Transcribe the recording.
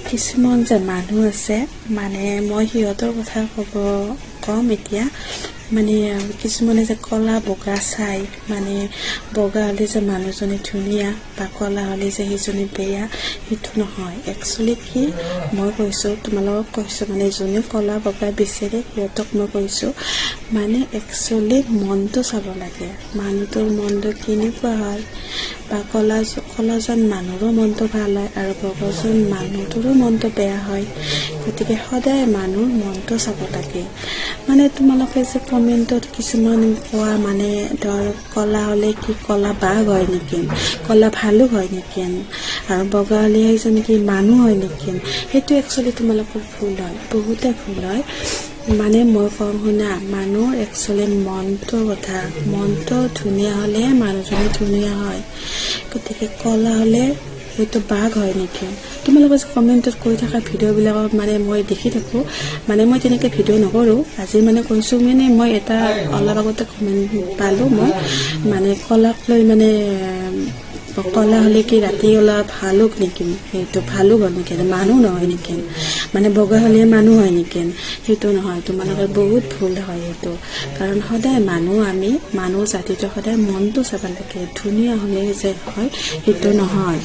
কিছুমান যে মানুহ আছে মানে মই সিহঁতৰ কথা কম এতিয়া মানে কিছুমানে যে কলা বগা চাই মানে বগা হ'লে যে মানুহজনী ধুনীয়া বা কলা হ'লে যে সেইজনী বেয়া সেইটো নহয় একচুৱেলি কি মই কৈছোঁ তোমালোকক কৈছোঁ মানে যোনে কলা বগা বিচাৰে সিহঁতক মই কৈছোঁ মানে একচুৱেলি মনটো চাব লাগে মানুহটোৰ মনটো কেনেকুৱা হয় বা কলাজন মানুহৰো মনটো ভাল হয় আৰু বগাজন মানুহটোৰো মনটো বেয়া হয় গতিকে সদায় মানুহৰ মনটো চাব লাগে মানে তোমালোকে যে কমেণ্টত কিছুমান কোৱা মানে ধৰ কলা হ'লে কি কলা বাঘ হয় নেকি কলা ভালুক হয় নেকি আৰু বগা হ'লে সেইজন কি মানুহ হয় নেকি সেইটো একচুৱেলি তোমালোকৰ ভুল হয় বহুতে ভুল হয় মানে মই কওঁ শুনা মানুহৰ একচুৱেলি মনটোৰ কথা মনটো ধুনীয়া হ'লে মানুহজনী ধুনীয়া হয় গতিকে কলা হ'লে সেইটো বাঘ হয় নেকি তোমালোকে যে কমেণ্টত কৈ থকা ভিডিঅ'বিলাকত মানে মই দেখি থাকোঁ মানে মই তেনেকৈ ভিডিঅ' নকৰোঁ আজি মানে কৈছোঁ মানে মই এটা অলপ আগতে কমেণ্ট পালোঁ মই মানে কলাক লৈ মানে কলা হ'লে কি ৰাতি অলপ ভালুক নেকি সেইটো ভালুক হয় নেকি মানুহ নহয় নেকি মানে বগা হ'লে মানুহ হয় নেকি সেইটো নহয় তোমালোকে বহুত ভুল হয় সেইটো কাৰণ সদায় মানুহ জাতিটো সদায় মনটো চাব লাগে ধুনীয়া হ'লে যে হয় সেইটো নহয়